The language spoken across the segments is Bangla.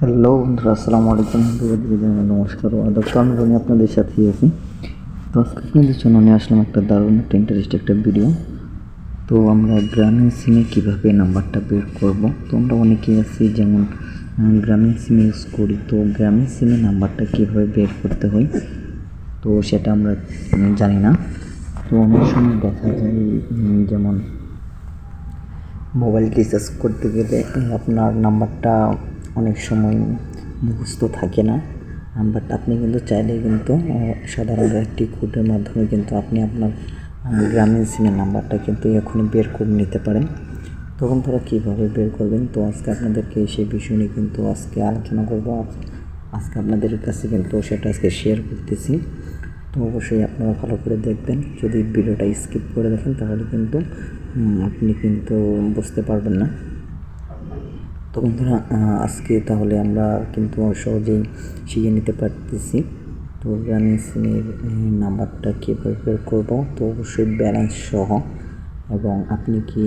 হ্যালো বন্ধুরা, আসসালামু আলাইকুম। নমস্কার ও আদাব। তো আমি আপনাদের সাথেই আছি। তো আজকে আপনাদের জন্য নিয়ে আসলাম একটা দারুণ একটা ইন্টারেস্টিং একটা ভিডিও। তো আমরা গ্রামীণ সিমে কীভাবে নাম্বারটা বের করব। তো আমরা অনেকেই আছি যেমন গ্রামীণ সিম ইউজ করি। তো গ্রামীণ সিমে নাম্বারটা কীভাবে বের করতে হয় তো সেটা আমরা জানি না। তো অনেক সময় দেখা যায় যেমন মোবাইল রিচার্জ করতে গেলে আপনার নাম্বারটা অনেক সময় মুখস্থ থাকে না। নাম্বারটা আপনি কিন্তু চাইলেই কিন্তু সাধারণত একটি কোডের মাধ্যমে কিন্তু আপনি আপনার গ্রামীণ সিমের নাম্বারটা কিন্তু এখনই বের করে নিতে পারেন। তখন তারা কীভাবে বের করবেন, তো আজকে আপনাদেরকে সেই বিষয় নিয়ে কিন্তু আজকে আলোচনা করব। আজকে আপনাদের কাছে কিন্তু সেটা আজকে শেয়ার করতেছি। তো অবশ্যই আপনারা ভালো করে দেখবেন। যদি ভিডিওটা স্কিপ করে দেখেন তাহলে কিন্তু আপনি কিন্তু বুঝতে পারবেন না। তো বন্ধুরা, আজকে তাহলে আমরা কিন্তু সহজেই শিখে নিতে পারতেছি। তো গ্রামীণ সিমের নাম্বারটা কীভাবে বের করবো, তো অবশ্যই ব্যালেন্স সহ, এবং আপনি কি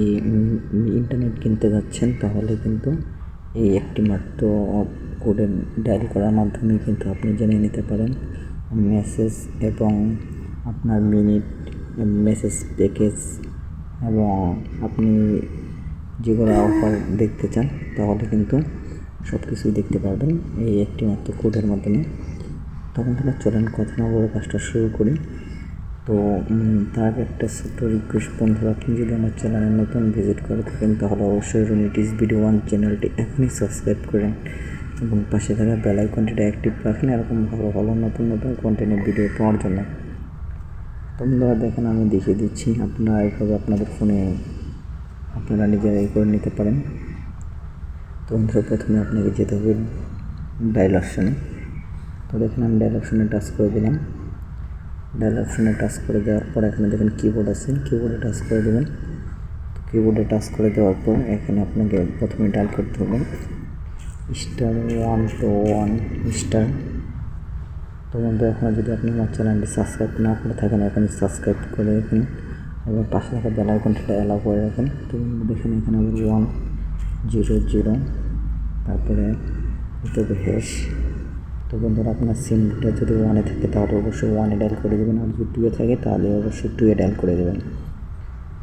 ইন্টারনেট কিনতে যাচ্ছেন তাহলে কিন্তু এই একটি মাত্র কোডে ডায়াল করার মাধ্যমে কিন্তু আপনি জেনে নিতে পারেন মেসেজ এবং আপনার মিনিট, মেসেজ প্যাকেজ, এবং আপনি যেগুলো অফার দেখতে চান তাহলে কিন্তু সব কিছুই দেখতে পারবেন এই একটি মাত্র কোডের মাধ্যমে। তখন তাহলে চলেন কথা না বলে কাজটা শুরু করি। তো তার একটা ছোট্ট রিকোয়েস্ট, বন্ধুরা, আপনি যদি আমার চ্যানেলে নতুন ভিজিট করে থাকেন তাহলে অবশ্যই রুনিটিস ভিডিও 1 চ্যানেলটি এখনই সাবস্ক্রাইব করেন এবং পাশে থাকা বেল আইকনটিটা অ্যাক্টিভ রাখেন এরকম ভালো ভালো নতুন নতুন কন্টেন্টের ভিডিও পাওয়ার জন্য। তো বন্ধুরা দেখেন, আমি দেখিয়ে দিচ্ছি, আপনারা এইভাবে আপনাদের ফোনে আপনারা নিজেরাই করে নিতে পারেন। তো বন্ধুরা, প্রথমে আপনাকে যেতে হবে ডায়াল অপশানে। তো দেখেন আমি ডায়াল অপশানে টাচ করে দিলাম। ডায়াল অপশানে টাচ করে দেওয়ার পর এখানে দেখেন কিবোর্ড আছে, কিবোর্ডে টাচ করে দেবেন। তো কিবোর্ডে টাচ করে দেওয়ার পর এখানে আপনাকে প্রথমে ডায়াল করতে হবে *121#। তো বন্ধু, এখন যদি আপনি আমার চ্যানেলটি সাবস্ক্রাইব না করে থাকেন এখানে সাবস্ক্রাইব করে রাখেন এবং পাশে থাকা বেল আইকনটা অ্যালাউ করে রাখেন। তো দেখেন এখানে আবার 100, তারপরে # তো বন্ধুরা, আপনার সিমটা যদি 1-এ থাকে তাহলে অবশ্যই 1-এ ডায়াল করে দেবেন, আর যদি 2-এ থাকে তাহলে অবশ্যই 2-এ ডায়াল করে দেবেন।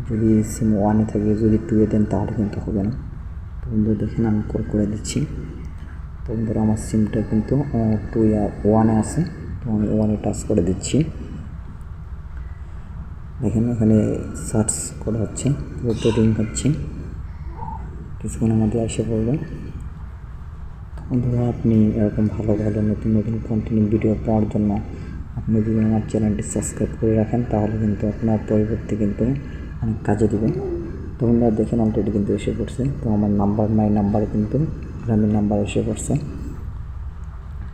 যদি সিম 1-এ থাকে যদি 2-এ দেন তাহলে কিন্তু হবে না। তো বন্ধুরা দেখেন আমি করে দিচ্ছি। তো বন্ধুরা, আমার সিমটা কিন্তু 1-এ আছে, তো আমি 1-এ টাচ করে দিচ্ছি। দেখেন এখানে সার্চ করা হচ্ছে, রিং হচ্ছে, কিছুক্ষণের মধ্যে এসে পড়বে। বন্ধুরা, আপনি এরকম ভালো ভালো নতুন নতুন কন্টেন্ট ভিডিও পাওয়ার জন্য আপনি যদি আমার চ্যানেলটি সাবস্ক্রাইব করে রাখেন তাহলে কিন্তু আপনার পরবর্তী কিন্তু অনেক কাজে দেবে। তো বন্ধুরা দেখেন অলরেডি কিন্তু এসে পড়ছে। তো আমার মাই নাম্বার কিন্তু গ্রামীণ নাম্বার এসে পড়ছে।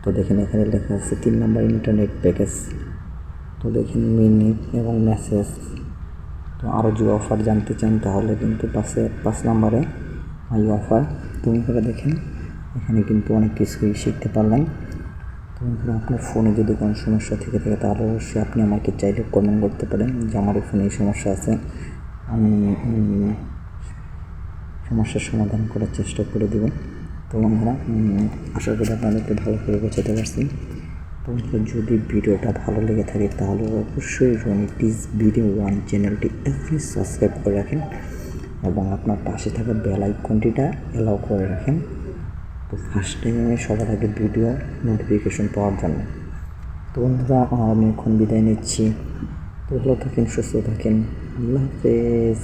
তো দেখেন এখানে লেখা আছে 3 নাম্বার ইন্টারনেট প্যাকেজ। তো দেখেন মিনিট এবং মেসেজ। তো আরও যদি অফার জানতে চান তাহলে কিন্তু 5 নাম্বারে মাই অফার। তুমি করে দেখেন এখানে কিন্তু অনেক কিছুই শিখতে পারলেন। তো আপনার ফোনে যদি কোনো সমস্যা থেকে থাকে তাহলে অবশ্যই আপনি আমাকে চাইলে কমেন্ট করতে পারেন যে আমার এই ফোনে এই সমস্যা আছে, আমি সমস্যার সমাধান করার চেষ্টা করে দেব। তো বন্ধুরা, আশা করি আপনাদেরকে ভালো করে বোঝাতে পারছি। তো যদি ভিডিওটা ভালো লেগে থাকে তাহলে অবশ্যই রনিটিস ভিডিও 1 চ্যানেলটি এখনই সাবস্ক্রাইব করে রাখেন এবং আপনার পাশে থাকা বেল আইকনটিটা অ্যালাউ করে রাখেন। তো ফার্স্ট টাইমে সবার আগে ভিডিও নোটিফিকেশন পাওয়ার জন্য। তো বন্ধুরা, আমি এখন বিদায় নিচ্ছি। তো ভালো থাকেন, সুস্থ থাকেন, আল্লাহ হাফেজ।